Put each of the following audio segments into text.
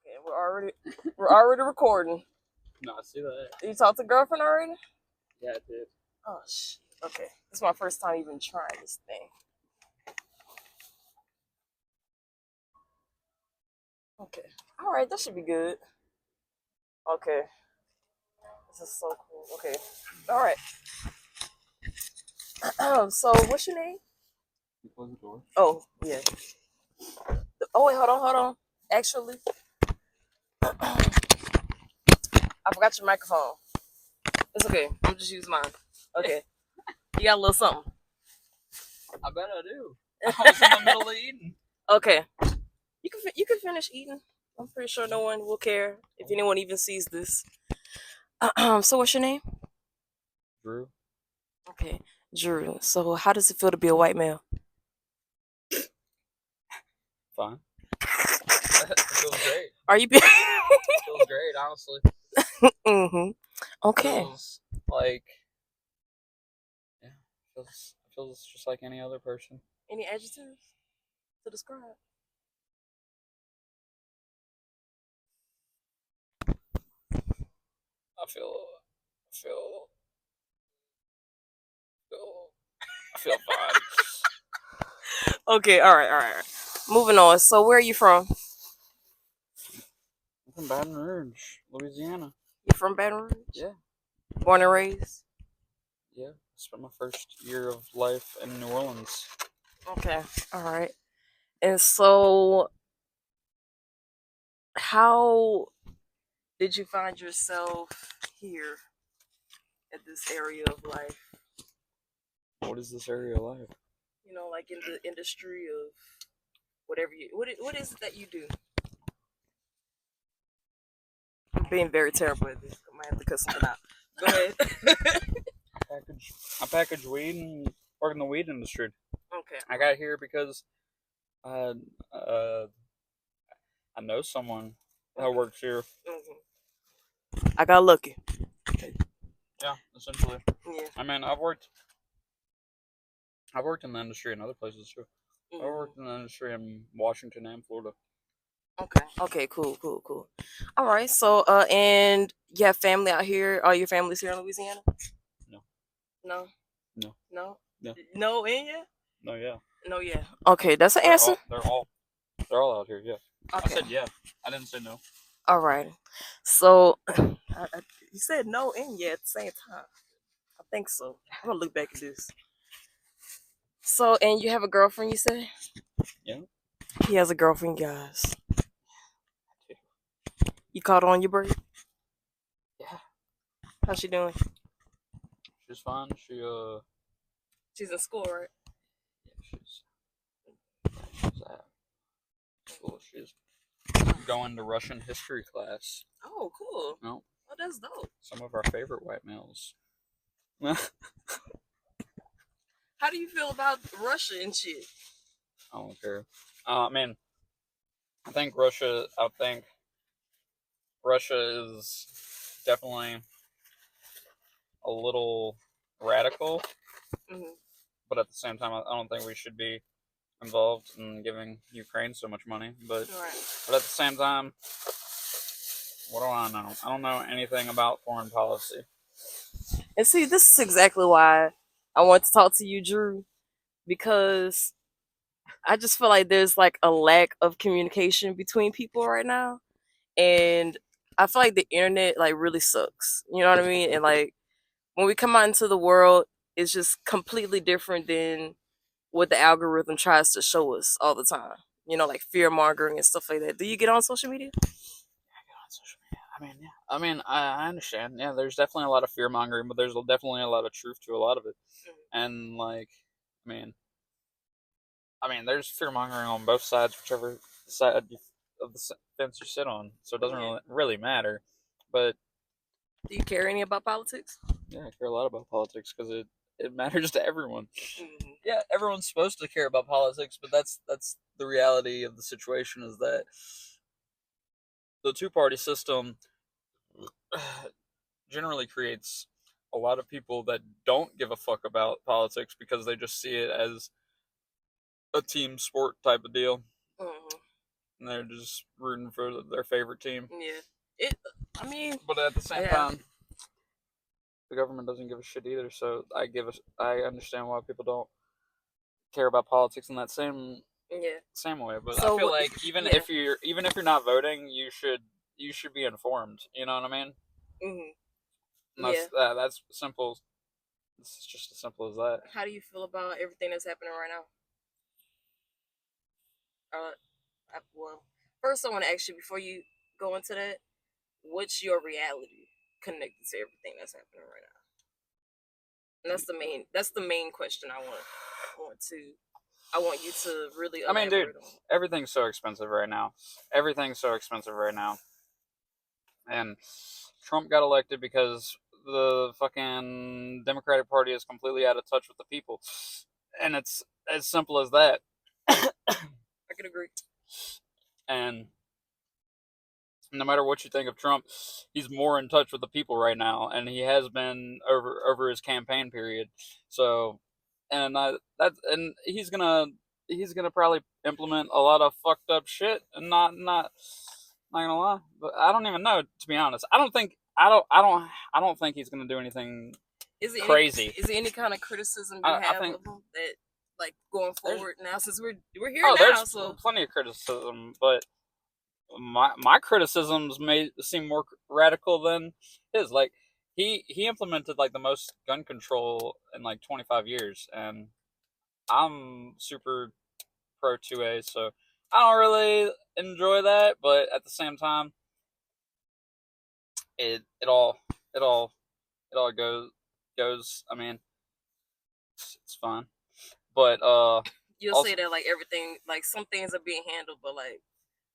Okay, we're already recording. No, I see that. You talked to girlfriend already? Yeah, I did. Oh shit. Okay, this is my first time even trying this thing. Okay. All right, that should be good. Okay. This is so cool. Okay. All right. So what's your name? You close the door. Oh yeah. Oh wait, hold on. Actually, I forgot your microphone. It's okay. I'm just use mine. Okay. You got a little something. I bet I do. I was in the middle of eating. Okay. You can finish eating. I'm pretty sure no one will care if anyone even sees this. So what's your name? Drew. Okay, Drew. So how does it feel to be a white male? Fine. It feels great. Are you? It feels great, honestly. Mm-hmm. Okay. Feels like, yeah, feels just like any other person. Any adjectives to describe? I feel fine. Okay. All right. Moving on. So where are you from? I'm from Baton Rouge, Louisiana. You from Baton Rouge? Yeah. Born and raised. Yeah. Spent my first year of life in New Orleans. Okay. All right. And so, how did you find yourself here at this area of life? What is this area of life? You know, like in the industry of whatever you. What is it that you do? I'm being very terrible at this. I might have to cut something out. Go ahead. I package weed and work in the weed industry. Okay. I got here because I know someone that works here. Mm-hmm. I got lucky. Yeah, essentially. Yeah. I mean, I've worked in the industry in other places too. Mm-hmm. I worked in the industry in Washington and Florida. Okay. Cool. All right. So, and you have family out here. All your family's here in Louisiana? No. No. No. No. No. No. In yeah. No. Yeah. No. Yeah. Okay, that's an answer. They're all out here. Yeah. Okay. I said yeah. I didn't say no. All right. So, you said no and yeah at the same time. I think so. I'm gonna look back at this. So, and you have a girlfriend, you said? Yeah. He has a girlfriend, guys. You caught on your bird? Yeah. How's she doing? She's fine. She's in school, right? Yeah, she's at school. She's going to Russian history class. Oh, cool. No. Oh, that's dope. Some of our favorite white males. How do you feel about Russia and shit? I don't care. I mean, I think Russia is definitely a little radical, but at the same time, I don't think we should be involved in giving Ukraine so much money. But at the same time, what do I know? I don't know anything about foreign policy. And see, this is exactly why I want to talk to you, Drew, because I just feel like there's like a lack of communication between people right now. And I feel like the internet like really sucks. You know what I mean? And like when we come out into the world, it's just completely different than what the algorithm tries to show us all the time. You know, like fear mongering and stuff like that. Do you get on social media? I mean, I understand. Yeah, there's definitely a lot of fear mongering, but there's definitely a lot of truth to a lot of it. And like, I mean, there's fear mongering on both sides, whichever side of the fence you sit on. So it doesn't really matter. But do you care any about politics? Yeah, I care a lot about politics because it matters to everyone. Mm-hmm. Yeah, everyone's supposed to care about politics, but that's the reality of the situation is that the two-party system generally creates a lot of people that don't give a fuck about politics because they just see it as a team sport type of deal. Mm-hmm. and they're just rooting for their favorite team. Yeah. It. I mean. But at the same Yeah. time, the government doesn't give a shit either. So I understand why people don't care about politics in that Yeah. same way. But I So feel like even yeah. if you're not voting, you should be informed. You know what I mean? Mhm. And Yeah. that's simple. It's just as simple as that. How do you feel about everything that's happening right now? Well, first I want to ask you before you go into that, what's your reality connected to everything that's happening right now? And that's the main question I want you to really I mean, dude, elaborate on. everything's so expensive right now. Everything's so expensive right now. And Trump got elected because the fucking Democratic Party is completely out of touch with the people. And it's as simple as that. I can agree. And no matter what you think of Trump, he's more in touch with the people right now, and he has been over his campaign period. So, and and he's gonna probably implement a lot of fucked up shit, and not gonna lie, but I don't even know, to be honest. I don't think he's gonna do anything crazy. Is there any kind of criticism you have of him that, like, going forward now, since we're here now? There's so plenty of criticism, but my criticisms may seem more radical than his. Like he implemented like the most gun control in like 25 years, and I'm super pro 2A, so I don't really enjoy that. But at the same time, it it all it all it all goes. I mean, it's fun, but you'll also, say that, like, everything, like, some things are being handled, but, like,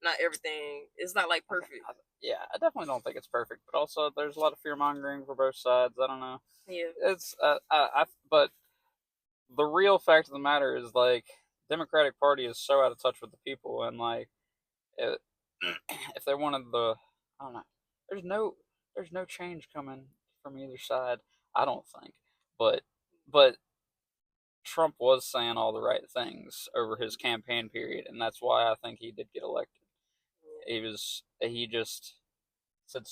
not everything. It's not like perfect. Yeah, I definitely don't think it's perfect, but also there's a lot of fear mongering for both sides. I don't know. Yeah. It's but the real fact of the matter is, like, Democratic Party is so out of touch with the people, and like it, if they wanted I don't know, there's no change coming from either side. I don't think, but but Trump was saying all the right things over his campaign period, and that's why I think he did get elected. He just said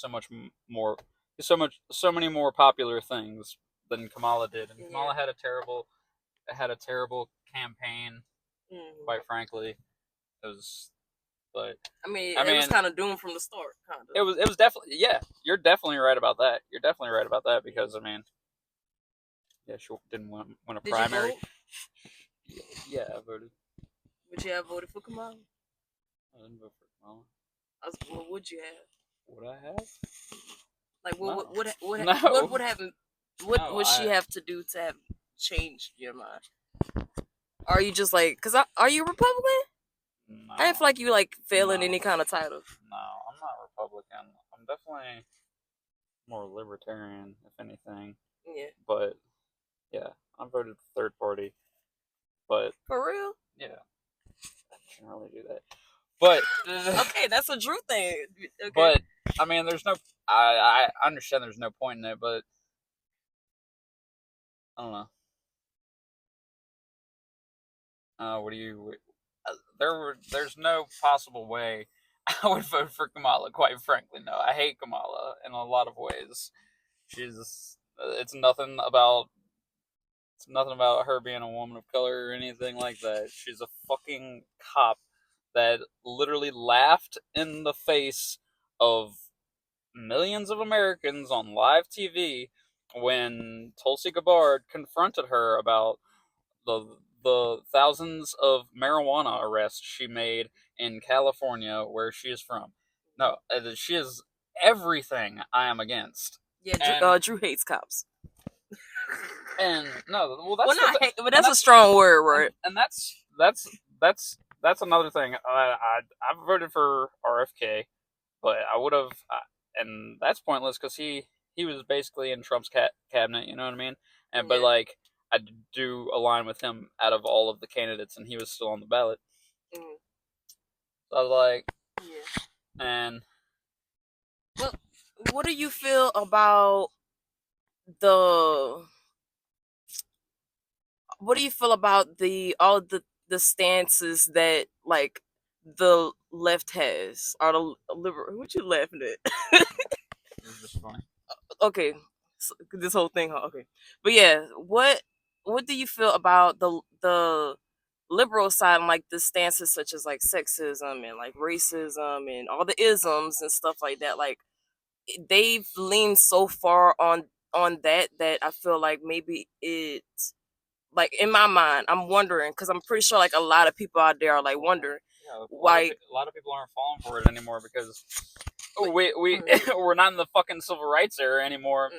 more, so many more popular things than Kamala did, and Kamala had a terrible campaign. Quite frankly, it was. But it was kind of doomed from the start. Kind of. It was definitely, yeah. You're definitely right about that. You're definitely right about that because I mean, yeah, she didn't win a Did primary. You vote? Yeah, I voted. Would you have voted for Kamala? I didn't vote for Kamala. What would you have? Would I have? Like, No. what would have? What No, would she have to do to have changed your mind? Are you just like, are you Republican? No. I feel like you like failing any kind of title. No, I'm not Republican. I'm definitely more libertarian, if anything. Yeah. But yeah, I voted third party. But for real? Yeah, I can't really do that. But okay, that's a Drew thing. Okay. But I mean, there's no. I understand there's no point in it, but I don't know. What do you? There's no possible way I would vote for Kamala. Quite frankly, no. I hate Kamala in a lot of ways. She's. It's nothing about her being a woman of color or anything like that. She's a fucking cop that literally laughed in the face of millions of Americans on live TV when Tulsi Gabbard confronted her about the thousands of marijuana arrests she made in California, where she is from. No, she is everything I am against. Yeah, Drew hates cops. And no, well, that's not hate, but that's a strong word, right? And that's another thing. I voted for RFK, but I would have, and that's pointless because he was basically in Trump's cabinet. You know what I mean? And but like I do align with him out of all of the candidates, and he was still on the ballot. Mm-hmm. So I was like, yeah. And well, what do you feel about the? What do you feel about all the stances that, like, the left has, or the liberal. What you laughing at? It's just funny. Okay, so this whole thing. Huh? Okay, but yeah, what do you feel about the liberal side and like the stances such as like sexism and like racism and all the isms and stuff like that? Like they've leaned so far on that I feel like maybe it, like in my mind I'm wondering, because I'm pretty sure like a lot of people out there are like wondering Yeah, like a lot of people aren't falling for it anymore because we Mhm. we're not in the fucking civil rights era anymore,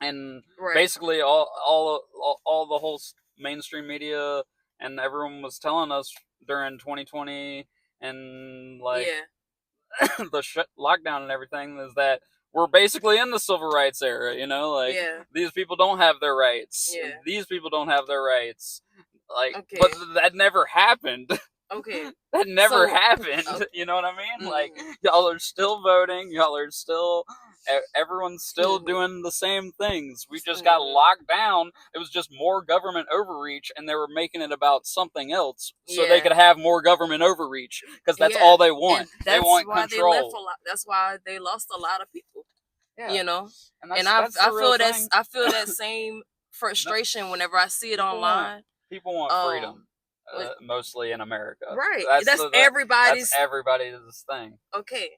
and Right. basically all the whole mainstream media and everyone was telling us during 2020 and like Yeah. the lockdown and everything is that we're basically in the civil rights era. Like Yeah. these people don't have their rights. Yeah. These people don't have their rights. Like, Okay. but that never happened. Okay. That never So happened. You know what I mean? Like, mhm. y'all are still voting. Y'all are still. Everyone's still Mhm. doing the same things. We just got locked down. It was just more government overreach, and they were making it about something else so they Yeah. could have more government overreach because that's Yeah. all they want. And They that's want why they left a control. lot. That's why they lost a lot of people. Yeah, You know, and and that's the real thing. I feel that same frustration whenever I see it People want online. people want freedom, With, mostly in America. right. That's That's the that's everybody's. everybody's thing. Okay.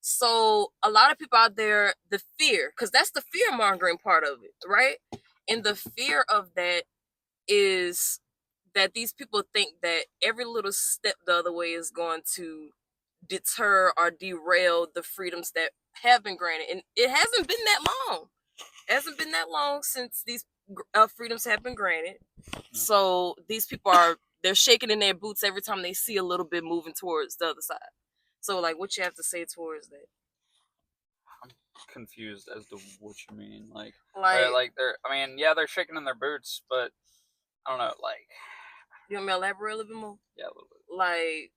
So a lot of people out there, the fear, because that's the fear mongering part of it, right? And the fear of that is that these people think that every little step the other way is going to deter or derail the freedoms that have been granted. And it hasn't been that long. It hasn't been that long since these freedoms have been granted. So these people they're shaking in their boots every time they see a little bit moving towards the other side. So like what you have to say towards that? I'm confused as to what you mean. Like They're. I mean, yeah, they're shaking in their boots, but I don't know. you want me to elaborate a little bit more? Yeah, a little bit.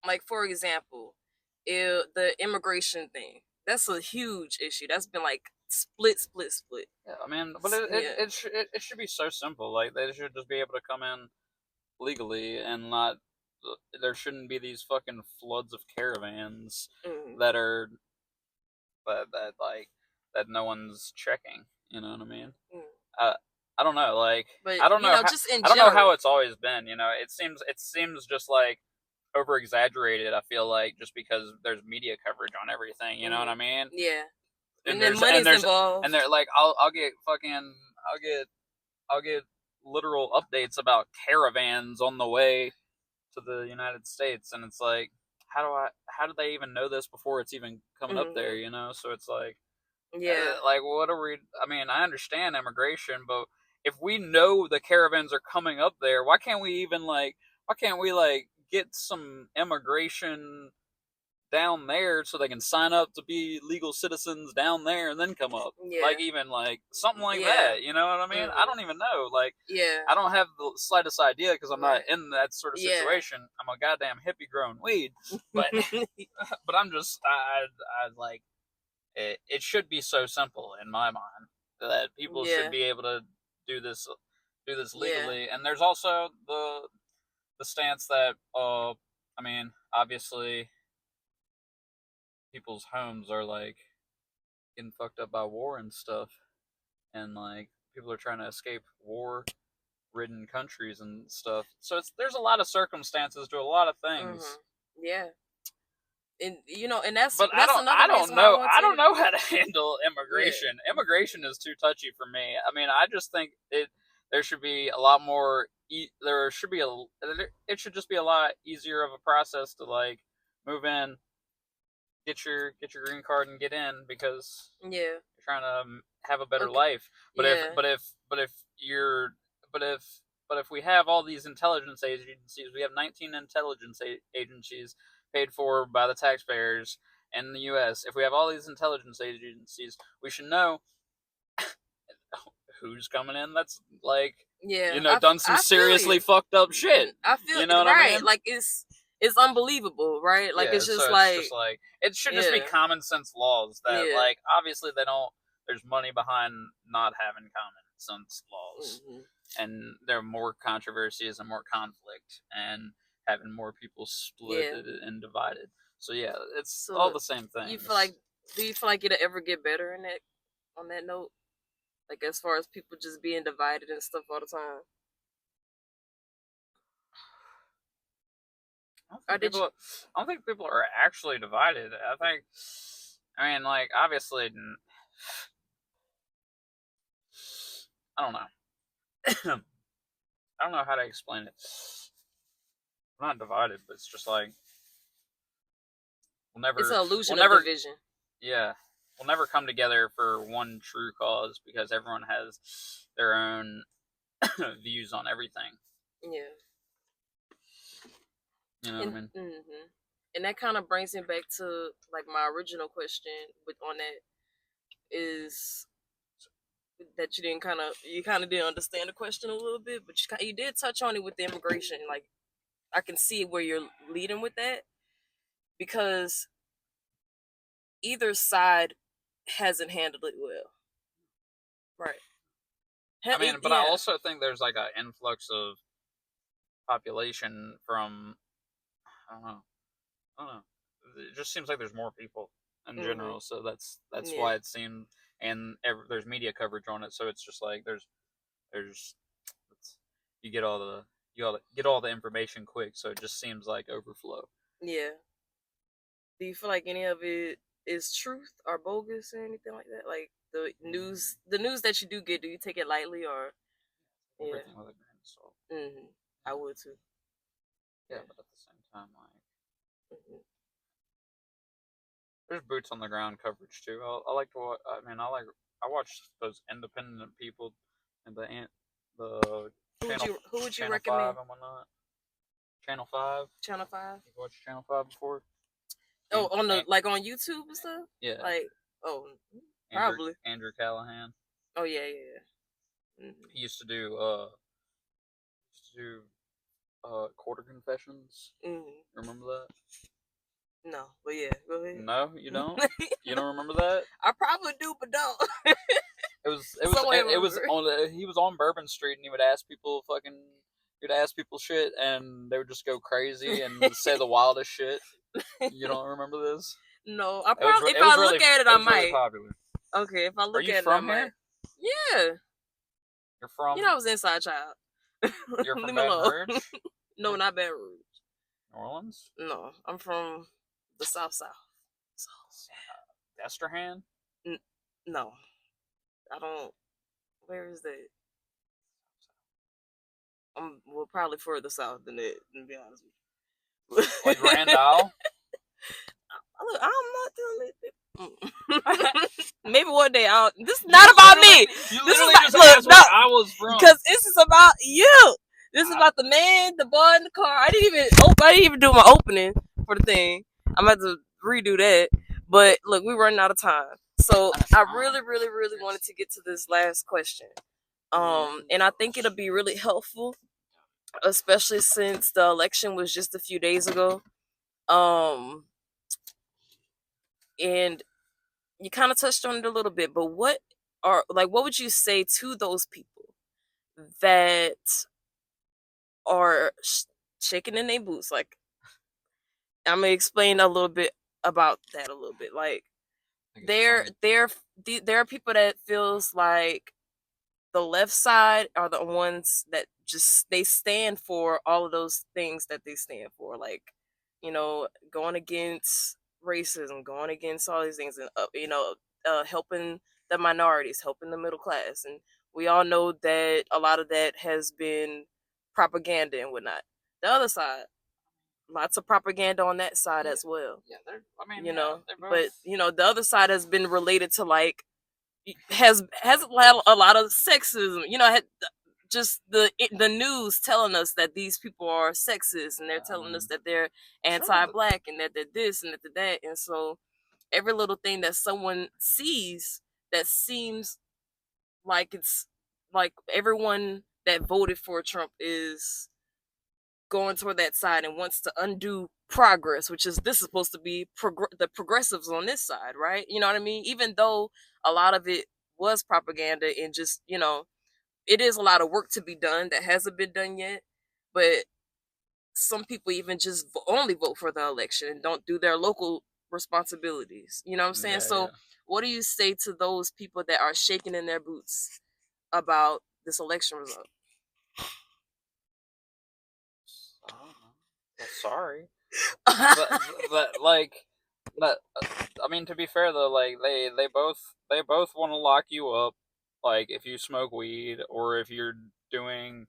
Like for example, the immigration thing. That's a huge issue. That's been like split. Yeah, I mean, but it should be so simple. Like they should just be able to come in legally and not. There shouldn't be these fucking floods of caravans Mhm. that are that no one's checking. You know what I mean? Mm. Uh, I don't know. But I don't know how just in I don't know how general. it's always been. It seems just like over exaggerated. I feel like just because there's media coverage on everything. You know what I mean? Yeah. And And then money's involved. and they're like I'll get fucking I'll get literal updates about caravans on the way to the United States, and it's like how do they even know this before it's even coming up there? So it's like Yeah. what are we? I mean, I understand immigration, but if we know the caravans are coming up there, why can't we get some immigration down there so they can sign up to be legal citizens down there and then come up? Yeah. Even something like Yeah. that. You know what I mean? I don't even know. Yeah. I don't have the slightest idea because I'm not Right. in that sort of Yeah. situation. I'm a goddamn hippie growing weed, but but I'm just I like it should be so simple in my mind that people should Yeah. be able to do this Yeah. legally. And there's also the stance that I mean, obviously people's homes are getting fucked up by war and stuff, and people are trying to escape war ridden countries and stuff. So there's a lot of circumstances to a lot of things. Yeah. And and that's But another reason why I want I to don't know interview how you. to handle immigration. Immigration is too touchy for me. I mean, I just think there should be a lot more. There should be it should just be a lot easier of a process to move in, get your green card and get in because Yeah. you're trying to have a better Okay. life. But Yeah. if you're but if we have all these intelligence agencies, we have 19 intelligence agencies paid for by the taxpayers in the U.S. If we have all these intelligence agencies, we should know who's coming in. That's Yeah. done some I feel seriously you. fucked up shit. I feel You know what I right. mean? Like it's unbelievable, right? Like Yeah, it's just so it's just like it should just be yeah. common sense laws that Yeah. obviously they don't. There's money behind not having common sense laws, Mhm. and there are more controversies and more conflict, and having more people split and divided. So yeah, it's all the same thing. You feel like, do you feel like it'll ever get better in that, on that note? Like as far as people just being divided and stuff all the time. I don't think people are actually divided. I mean, like, obviously, I don't know. I don't know how to explain it. We're not divided, but it's just like It's an illusion of division. Yeah, we'll never come together for one true cause because everyone has their own views on everything. Yeah. You know what I mean? Mm-hmm. And that kind of brings me back to like my original question on that is that you kind of didn't understand the question a little bit, but you did touch on it with the immigration. Like I can see where you're leading with that because either side hasn't handled it well. Right. I mean, but I also think there's like an influx of population from I don't know. It just seems like there's more people in general, so that's why it seemed, and there's media coverage on it, so it's just like there's you get all the information quick, so it just seems like overflow. Yeah. Do you feel like any of it is truth or bogus or anything like that? Like the news that you do get, do you take it lightly or? Everything with a grain of salt. I would too. Yeah, but at the same time, like, there's boots on the ground coverage too. I like to watch. I mean, I watch those independent people and the who would you Channel recommend? 5 and whatnot. Channel 5. Channel 5. You watched Channel 5 before? Oh, on the like on YouTube and stuff. Yeah. Like probably Andrew Callahan. Oh yeah. He used to do quarter confessions. Remember that? No, but yeah, go ahead. No, you don't. You don't remember that? I probably do, but don't. It was on. He was on Bourbon Street, and he would ask people shit, and they would just go crazy and say the wildest shit. You don't remember this? No, I probably if I look at it, I might. Really popular. Okay, if I look at it, I might. Yeah. You're from? You know, I was Inside Child. You're from Baton Rouge? No, not Baton Rouge. New Orleans? No, I'm from the South. Destrehan? No, I don't. Where is that? Well, probably further south than that. To be honest with you. Like Grand Isle? Look, I'm not doing it. Maybe one day this is not about me. This is about, look, no, I was from. Because this is about you. This is about the man, the boy in the car. I didn't even do my opening for the thing. I'm about to redo that. But look, we're running out of time. So I really, really, really wanted to get to this last question. And I think it'll be really helpful, especially since the election was just a few days ago. And you kind of touched on it a little bit, but what would you say to those people that are shaking in their boots? Like, I'm gonna explain a little bit about that a little bit. Like, there are people that feels like the left side are the ones that just they stand for all of those things that they stand for, like, going against racism, going against all these things, and helping the minorities, helping the middle class, and we all know that a lot of that has been propaganda and whatnot. The other side, lots of propaganda on that side as well. Yeah, but the other side has been related to like has had a lot of sexism. Just the news telling us that these people are sexist, and they're telling us that they're anti-black and that they're this and that they're that, and so every little thing that someone sees that seems like it's like everyone that voted for Trump is going toward that side and wants to undo progress, which is this is supposed to be the progressives on this side, right? You know what I mean? Even though a lot of it was propaganda and just, it is a lot of work to be done that hasn't been done yet. But some people even just only vote for the election and don't do their local responsibilities. You know what I'm saying? So, what do you say to those people that are shaking in their boots about this election result? Well, sorry, but like, but I mean, to be fair though, like they both want to lock you up, like if you smoke weed or if you're doing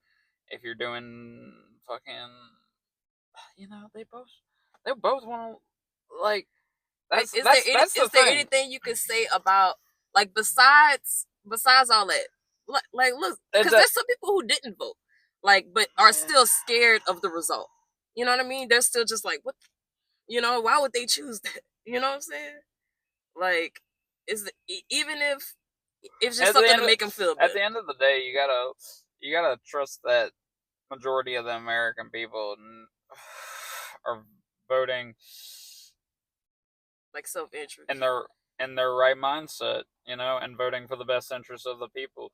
fucking, they both want to, like, Like, that's the is there thing. anything you can say about, like, besides all that? Like, look, because there's some people who didn't vote, like, but are still scared of the result. You know what I mean? They're still just like, what? You know, why would they choose that? You know what I'm saying? Like, even if it's just something to make them feel At better. the end of the day, you gotta trust that majority of the American people are voting Like self-interest. in their right mindset, and voting for the best interests of the people.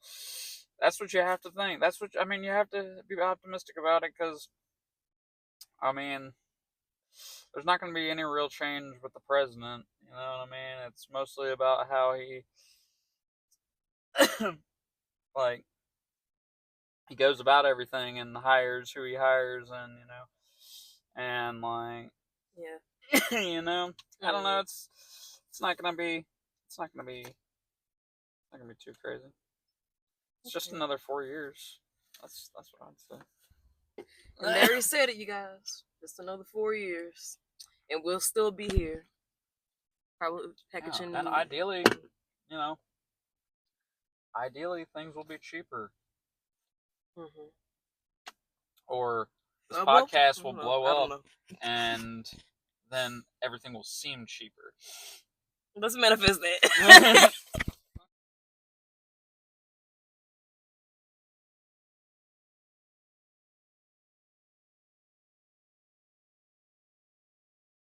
That's what you have to think. That's what I mean. You have to be optimistic about it because, I mean, there's not going to be any real change with the president. You know what I mean? It's mostly about how he, like, he goes about everything and hires who he hires, and like, Yeah. I don't know. It's not gonna be it's not gonna be it's not gonna be too crazy. It's just another 4 years. That's what I'd say. And there he said it, you guys. Just another 4 years, and we'll still be here. Probably packaging. Yeah, and ideally, you know, ideally things will be cheaper. Mm-hmm. Or this podcast will blow up, and then everything will seem cheaper. Let's manifest that.